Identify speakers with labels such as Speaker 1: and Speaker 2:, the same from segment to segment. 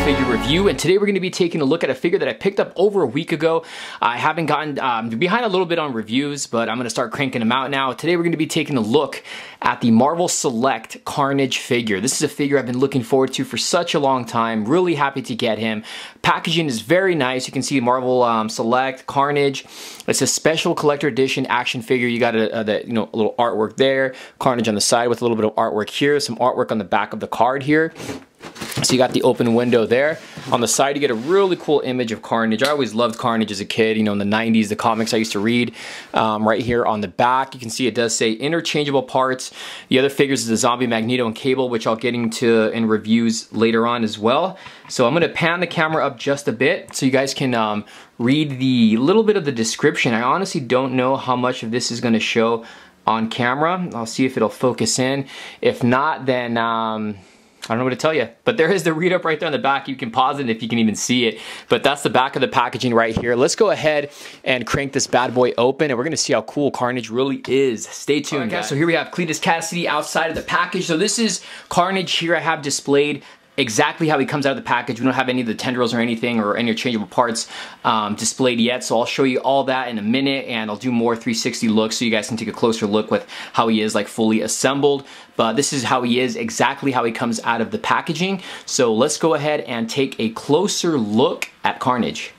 Speaker 1: figure review, and today we're going to be taking a look at a figure that I picked up over a week ago. I haven't gotten behind a little bit on reviews, but I'm going to start cranking them out now. Today we're going to be taking a look at the Marvel Select Carnage figure. This is a figure I've been looking forward to for such a long time. Really happy to get him. Packaging is very nice. You can see Marvel Select Carnage. It's a special collector edition action figure. You got a little artwork there, Carnage on the side with a little bit of artwork here, some artwork on the back of the card here. So you got the open window there. On the side, you get a really cool image of Carnage. I always loved Carnage as a kid, you know, in the 90s, the comics I used to read. Right here on the back, you can see it does say interchangeable parts. The other figures is the Zombie, Magneto, and Cable, which I'll get into in reviews later on as well. So I'm going to pan the camera up just a bit so you guys can read the little bit of the description. I honestly don't know how much of this is going to show on camera. I'll see if it'll focus in. If not, then I don't know what to tell you, but there is the read up right there on the back. You can pause it if you can even see it, but that's the back of the packaging right here. Let's go ahead and crank this bad boy open, and we're gonna see how cool Carnage really is. Stay tuned, right, guys. So here we have Cletus Cassidy outside of the package. So this is Carnage here. I have displayed exactly how he comes out of the package. We don't have any of the tendrils or anything or interchangeable parts displayed yet, so I'll show you all that in a minute, and I'll do more 360 looks so you guys can take a closer look with how he is like fully assembled. But this is how he is, exactly how he comes out of the packaging. So let's go ahead and take a closer look at Carnage.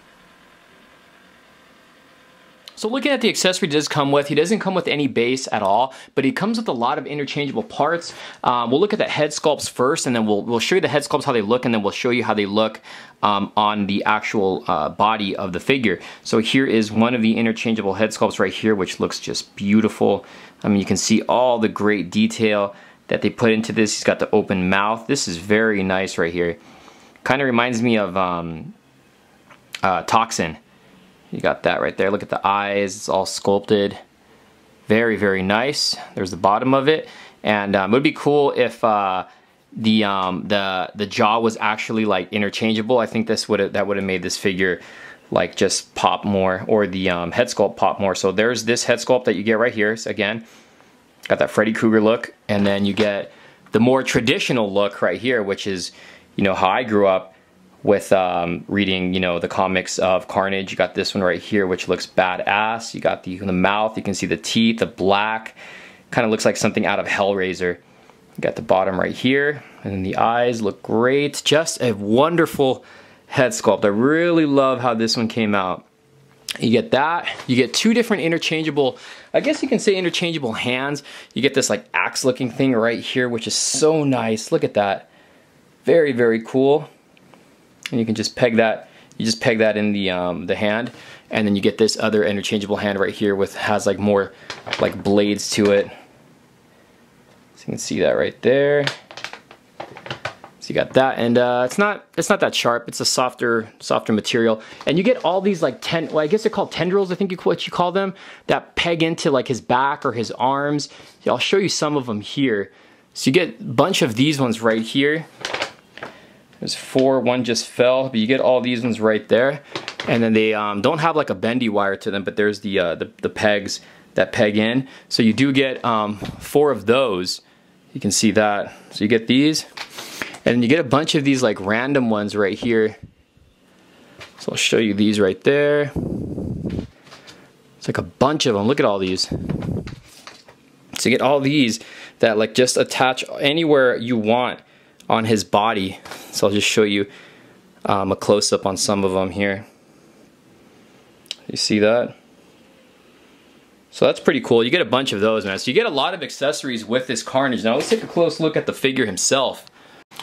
Speaker 1: So looking at the accessory he does come with, he doesn't come with any base at all, but he comes with a lot of interchangeable parts. We'll look at the head sculpts first, and then we'll show you the head sculpts, how they look, and then we'll show you how they look on the actual body of the figure. So here is one of the interchangeable head sculpts right here, which looks just beautiful. I mean, you can see all the great detail that they put into this. He's got the open mouth. This is very nice right here. Kind of reminds me of Toxin. You got that right there. Look at the eyes. It's all sculpted. Very, very nice. There's the bottom of it. And it would be cool if the jaw was actually like interchangeable. I think that would have made this figure like just pop more, or the head sculpt pop more. So there's this head sculpt that you get right here. So again, got that Freddy Krueger look, and then you get the more traditional look right here, which is, you know, how I grew up with reading, you know, the comics of Carnage. You got this one right here, which looks badass. You got the mouth, you can see the teeth, the black, kind of looks like something out of Hellraiser. You got the bottom right here, and then the eyes look great. Just a wonderful head sculpt. I really love how this one came out. You get that. You get two different interchangeable, I guess you can say interchangeable hands. You get this like axe looking thing right here, which is so nice. Look at that. Very, very cool. And you can just peg that, you just peg that in the hand, and then you get this other interchangeable hand right here with, has like more like blades to it. So you can see that right there. So you got that, and it's not that sharp. It's a softer material, and you get all these like well, I guess they're called tendrils, I think what you call them, that peg into like his back or his arms. Yeah, I'll show you some of them here. So you get a bunch of these ones right here. There's 4, one just fell, but you get all these ones right there. And then they don't have like a bendy wire to them, but there's the pegs that peg in. So you do get 4 of those. You can see that. So you get these, and then you get a bunch of these like random ones right here. So I'll show you these right there. It's like a bunch of them. Look at all these. So you get all these that like just attach anywhere you want on his body. So I'll just show you a close-up on some of them here. You see that? So that's pretty cool. You get a bunch of those, man. So you get a lot of accessories with this Carnage. Now let's take a close look at the figure himself.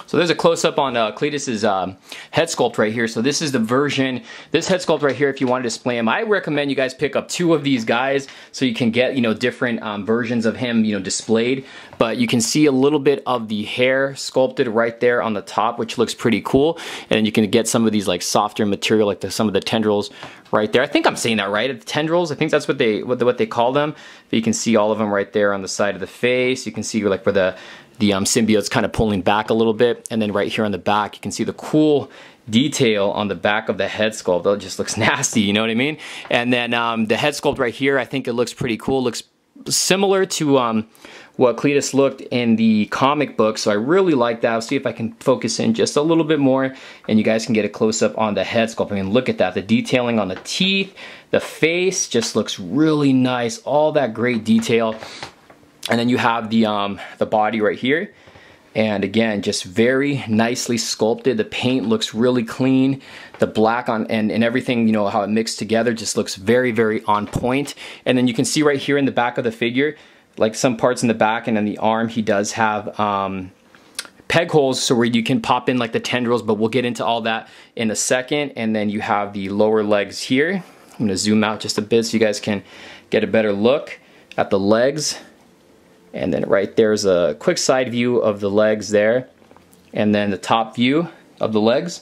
Speaker 1: So there's a close-up on Cletus's head sculpt right here. So this is the version, this head sculpt right here, if you want to display him. I recommend you guys pick up 2 of these guys so you can get, you know, different versions of him, you know, displayed. But you can see a little bit of the hair sculpted right there on the top, which looks pretty cool. And you can get some of these like softer material, like some of the tendrils right there. I think I'm saying that right, the tendrils. I think that's what they call them. But you can see all of them right there on the side of the face. You can see like where the symbiote's kind of pulling back a little bit, and then right here on the back you can see the cool detail on the back of the head sculpt. That just looks nasty, you know what I mean? And then the head sculpt right here, I think it looks pretty cool. Looks similar to what Cletus looked in the comic book, so I really like that. I'll see if I can focus in just a little bit more and you guys can get a close-up on the head sculpt. I mean, look at that, the detailing on the teeth, the face just looks really nice, all that great detail. And then you have the body right here. And again, just very nicely sculpted. The paint looks really clean. The black on and everything, you know, how it mixed together just looks very, very on point. And then you can see right here in the back of the figure, like some parts in the back and then the arm, he does have peg holes so where you can pop in like the tendrils, but we'll get into all that in a second. And then you have the lower legs here. I'm gonna zoom out just a bit so you guys can get a better look at the legs. And then right there's a quick side view of the legs there. And then the top view of the legs.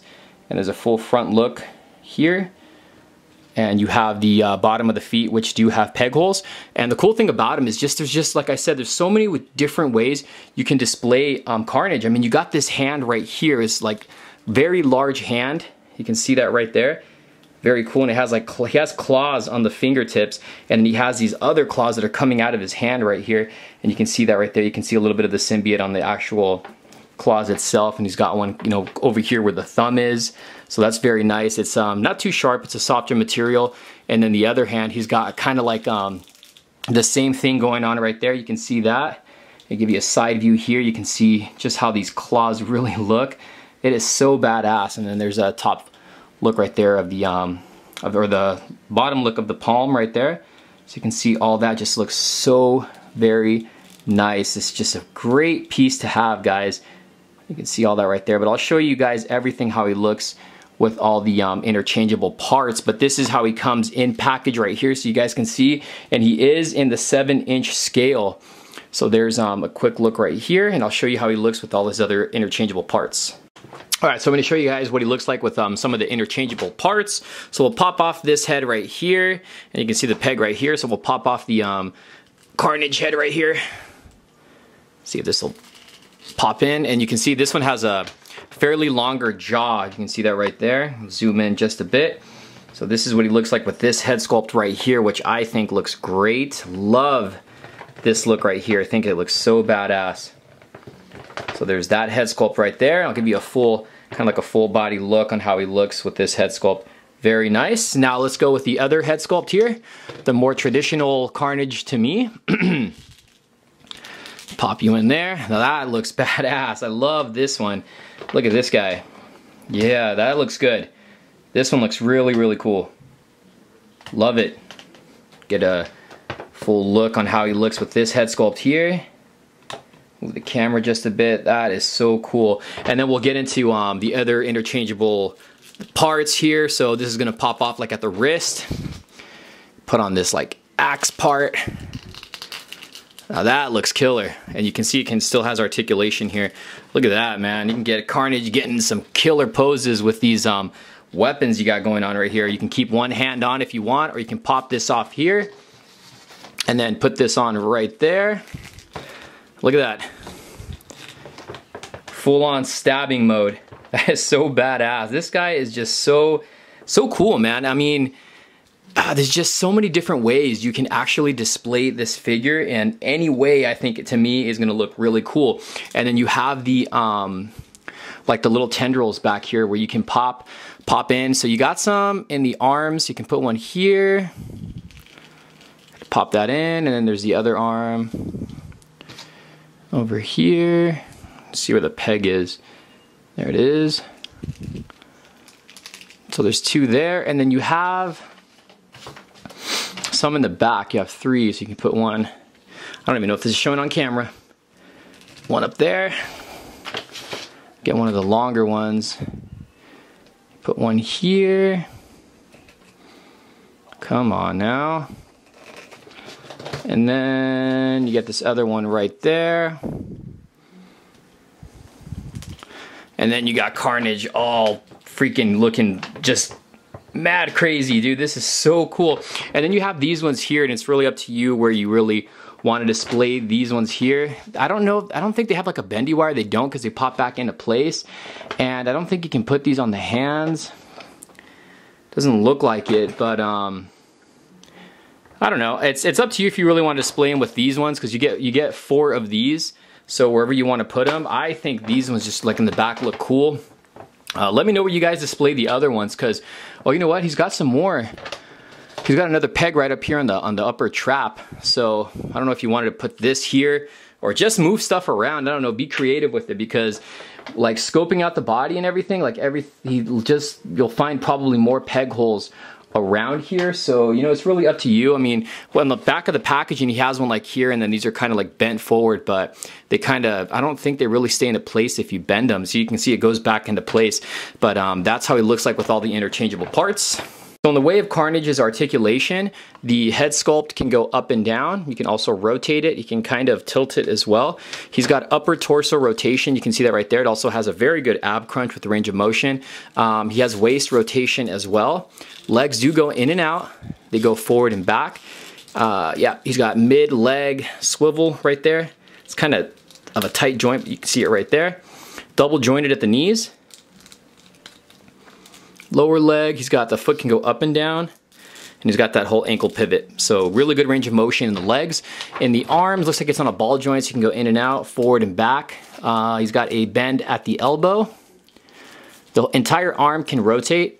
Speaker 1: And there's a full front look here. And you have the bottom of the feet, which do have peg holes. And the cool thing about them is there's just, like I said, there's so many different ways you can display Carnage. I mean, you got this hand right here. It's like very large hand. You can see that right there. Very cool, and it has like, he has claws on the fingertips, and he has these other claws that are coming out of his hand right here, and you can see that right there. You can see a little bit of the symbiote on the actual claws itself, and he's got one, you know, over here where the thumb is, so that's very nice. It's not too sharp, it's a softer material, and then the other hand, he's got kind of like the same thing going on right there. You can see that. I'll give you a side view here. You can see just how these claws really look. It is so badass, and then there's a top look right there of the or the bottom look of the palm right there, so you can see all that just looks so very nice. It's just a great piece to have, guys. You can see all that right there, but I'll show you guys everything how he looks with all the interchangeable parts. But this is how he comes in package right here, so you guys can see, and he is in the 7-inch scale. So there's a quick look right here, and I'll show you how he looks with all his other interchangeable parts. Alright, so I'm going to show you guys what he looks like with some of the interchangeable parts. So we'll pop off this head right here, and you can see the peg right here. So we'll pop off the Carnage head right here. See if this will pop in, and you can see this one has a fairly longer jaw. You can see that right there. Zoom in just a bit. So this is what he looks like with this head sculpt right here, which I think looks great. Love this look right here. I think it looks so badass. So there's that head sculpt right there. I'll give you a full, kind of like a full body look on how he looks with this head sculpt. Very nice. Now let's go with the other head sculpt here, the more traditional Carnage to me. Pop you in there. Now that looks badass. I love this one. Look at this guy. Yeah, that looks good. This one looks really, really cool. Love it. Get a full look on how he looks with this head sculpt here. Move the camera just a bit. That is so cool. And then we'll get into the other interchangeable parts here. So this is gonna pop off like at the wrist. Put on this like axe part. Now that looks killer. And you can see it still has articulation here. Look at that, man. You can get Carnage getting some killer poses with these weapons you got going on right here. You can keep one hand on if you want, or you can pop this off here and then put this on right there. Look at that. Full-on stabbing mode. That is so badass. This guy is just so cool, man. I mean, there's just so many different ways you can actually display this figure, and any way I think to me is gonna look really cool. And then you have the like the little tendrils back here where you can pop in. So you got some in the arms. You can put one here. Pop that in, and then there's the other arm over here. Let's see where the peg is. There it is. So there's two there, and then you have some in the back. You have three, so you can put one. I don't even know if this is showing on camera. One up there. Get one of the longer ones. Put one here. Come on now. And then you get this other one right there. And then you got Carnage all freaking looking just mad crazy, dude. This is so cool. And then you have these ones here, and it's really up to you where you really want to display these ones here. I don't know, I don't think they have like a bendy wire. They don't, because they pop back into place. And I don't think you can put these on the hands. Doesn't look like it, but I don't know. It's up to you if you really want to display them with these ones, because you get 4 of these. So wherever you want to put them, I think these ones just like in the back look cool. Let me know where you guys display the other ones, because, oh, you know what? He's got some more. He's got another peg right up here on the upper trap. So I don't know if you wanted to put this here or just move stuff around. I don't know. Be creative with it, because like scoping out the body and everything, like you'll find probably more peg holes around here. So, you know, it's really up to you. I mean, well, on the back of the packaging, he has one like here, and then these are kind of like bent forward, but they kind of, I don't think they really stay into place if you bend them. So you can see it goes back into place, but that's how he looks like with all the interchangeable parts. So in the way of Carnage's articulation, the head sculpt can go up and down. You can also rotate it. You can kind of tilt it as well. He's got upper torso rotation. You can see that right there. It also has a very good ab crunch with the range of motion. He has waist rotation as well. Legs do go in and out. They go forward and back. Yeah, he's got mid leg swivel right there. It's kind of a tight joint, but you can see it right there. Double jointed at the knees. Lower leg, he's got the foot can go up and down, and he's got that whole ankle pivot. So really good range of motion in the legs. In the arms, looks like it's on a ball joint, so you can go in and out, forward and back. He's got a bend at the elbow. The entire arm can rotate.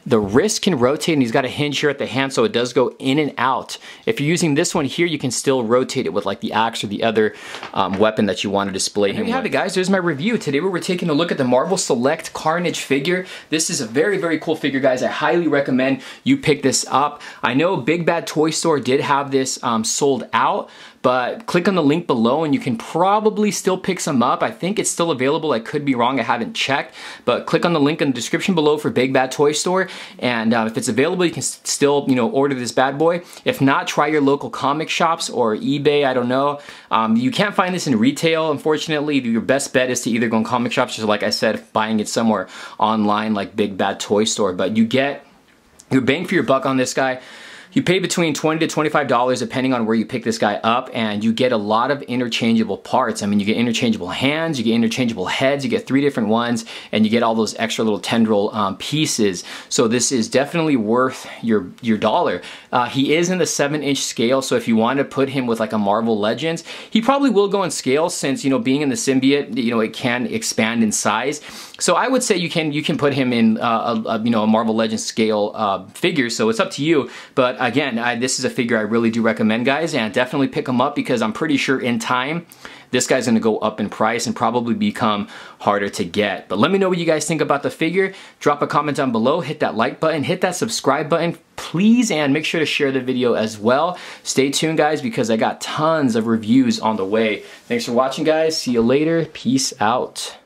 Speaker 1: The wrist can rotate, and he's got a hinge here at the hand, so it does go in and out. If you're using this one here, you can still rotate it with like the axe or the other weapon that you want to display him with. There you have it, guys. There's my review. Today we were taking a look at the Marvel Select Carnage figure. This is a very, very cool figure, guys. I highly recommend you pick this up. I know Big Bad Toy Store did have this sold out, but click on the link below and you can probably still pick some up. I think it's still available. I could be wrong. I haven't checked, but click on the link in the description below for Big Bad Toy Store. And if it's available, you can still, you know, order this bad boy. If not, try your local comic shops or eBay. I don't know. You can't find this in retail, unfortunately. Your best bet is to either go in comic shops or, like I said, buying it somewhere online like Big Bad Toy Store. But you get your bang for your buck on this guy. You pay between $20 to $25 depending on where you pick this guy up, and you get a lot of interchangeable parts. I mean, you get interchangeable hands, you get interchangeable heads, you get 3 different ones, and you get all those extra little tendril pieces. So this is definitely worth your dollar. He is in the 7-inch scale, so if you want to put him with like a Marvel Legends, he probably will go in scale since, you know, being in the symbiote, you know, it can expand in size. So I would say you can put him in you know, a Marvel Legends scale figure. So it's up to you. But again, this is a figure I really do recommend, guys, and definitely pick him up, because I'm pretty sure in time this guy's gonna go up in price and probably become harder to get. But let me know what you guys think about the figure. Drop a comment down below, hit that like button, hit that subscribe button, please, and make sure to share the video as well. Stay tuned, guys, because I got tons of reviews on the way. Thanks for watching, guys. See you later. Peace out.